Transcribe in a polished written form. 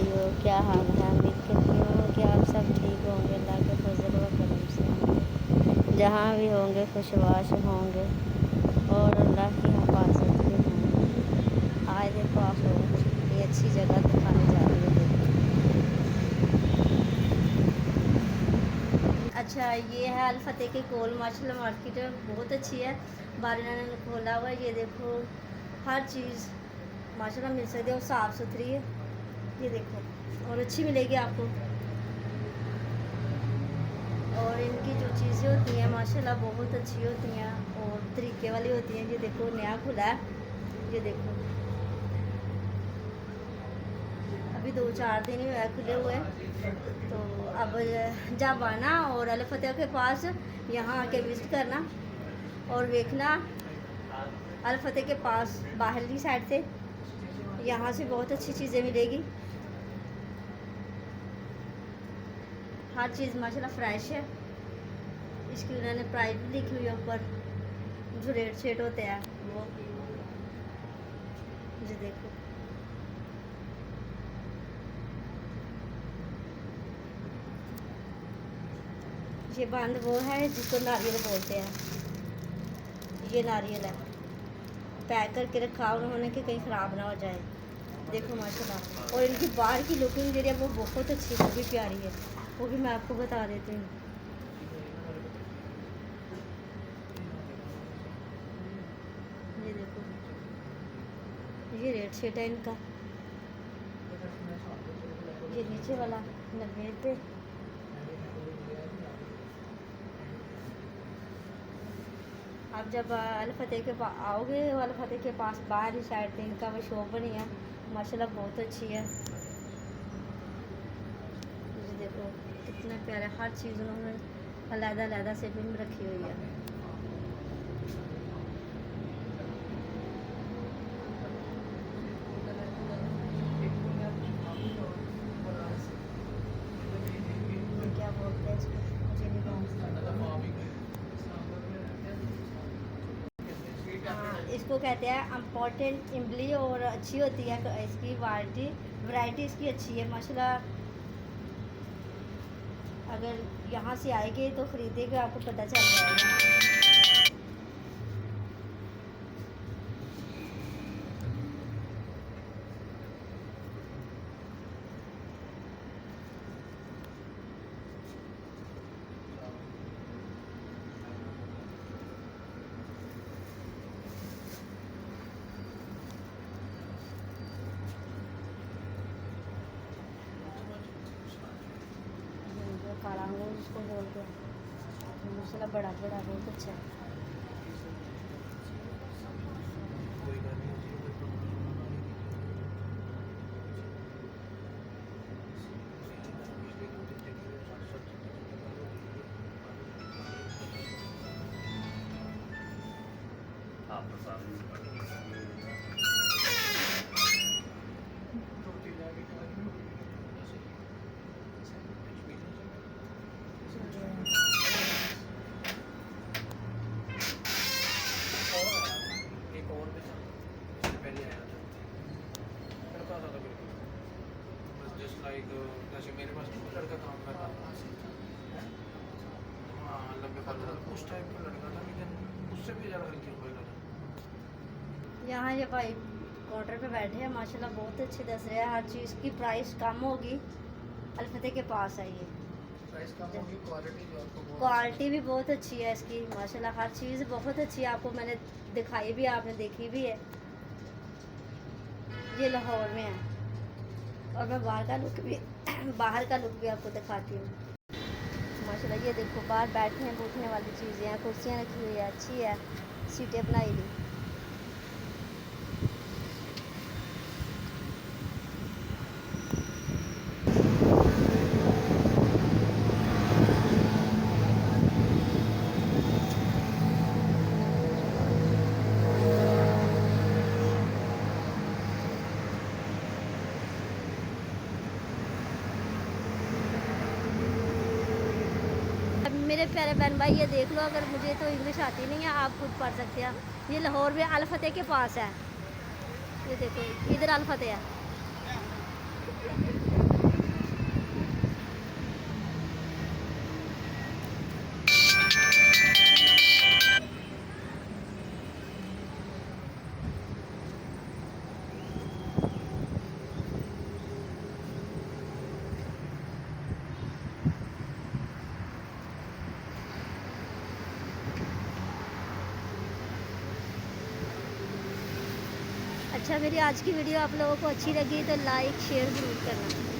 भाइयों, क्या हाल है। उम्मीद करती हूँ कि आप सब ठीक होंगे, अल्लाह के फजल व करम से होंगे, जहाँ भी होंगे खुशबाश होंगे और अल्लाह की हिफाजत में होंगे। आज देखो आप लोगों को ये अच्छी जगह दिखाने जा रही है। देखो अच्छा, ये है अल फतेह के कोल माशाल्लाह मार्केट बहुत अच्छी है। बाहर इन्होंने खोला हुआ है। ये देखो हर चीज़ माशाल्लाह मिल सकती है और साफ़ सुथरी है। ये देखो और अच्छी मिलेगी आपको। और इनकी जो चीज़ें होती हैं माशाल्लाह बहुत अच्छी होती हैं और तरीके वाली होती हैं। ये देखो नया खुला है। ये देखो अभी 2-4 दिन ही हुआ है खुले हुए। तो अब जब आना और अल फतेह के पास यहाँ आके विज़िट करना और देखना अल फतेह के पास बाहरली साइड से यहाँ से बहुत अच्छी चीज़ें मिलेगी। हर चीज़ माशाल्लाह फ्रेश है। इसकी उन्होंने प्राइस भी लिखी हुई है ऊपर, जो रेट शेट होते हैं वो। जी देखो ये बंद वो है जिसको नारियल बोलते हैं। ये नारियल है, पैक करके रखा उन्होंने कि कहीं ख़राब ना हो जाए। देखो माशाल्लाह। और इनकी बाहर की लुकिंग जो है वो बहुत अच्छी, वो भी प्यारी है, वो भी मैं आपको बता देती हूँ। ये देखो ये रेट शेट है इनका। ये नीचे वाला 90 रुपये। आप जब अल फतेह के पास आओगे, अल फतेह के पास बाहर ही साइड पे इनका वो शॉप बनी है माशाल्लाह बहुत अच्छी है। ये देखो कितना प्यारा, हर चीज़ उन्होंने अलग-अलग से भी रखी हुई है। क्या बोलते हैं इसको, मुझे नहीं मालूम। हाँ, इसको कहते हैं इम्पोर्टेंट इमली और अच्छी होती है इसकी वैरायटी इसकी अच्छी है माशाल्लाह। अगर यहाँ से आएंगे तो ख़रीदेंगे, आपको पता चल जाएगा। काला अंगूर उसको बोलते हैं माशाल्लाह, बड़ा बड़ा बहुत अच्छा है। जैसे मेरे पास लड़का काम कर रहा था, हाँ लंबे बाल उस टाइप का लड़का था, लेकिन उससे भी ज़्यादा हल्की होएगा था। यहाँ ये भाई काउंटर पे बैठे हैं माशाल्लाह, बहुत अच्छे दस रहे हैं। हर चीज़ की प्राइस कम होगी। अल फतेह के पास है ये। प्राइस कम होगी, क्वालिटी भी बहुत अच्छी है इसकी माशाल्लाह। हर चीज़ बहुत अच्छी है, आपको मैंने दिखाई भी है, आपने देखी भी है। ये लाहौर में है और मैं बाहर का लुक भी आपको दिखाती हूँ माशाल्लाह। ये देखो बाहर बैठे हैं, बैठने वाली चीज़ें हैं, कुर्सियाँ रखी हुई है, अच्छी है, सीटें बनाई हुई। मेरे प्यारे बहन भाई ये देख लो, अगर मुझे तो इंग्लिश आती नहीं है, आप खुद पढ़ सकते हैं। ये लाहौर में अल फतेह के पास है। ये देखो इधर अल फतेह है। अच्छा, मेरी आज की वीडियो आप लोगों को अच्छी लगी तो लाइक शेयर ज़रूर करना।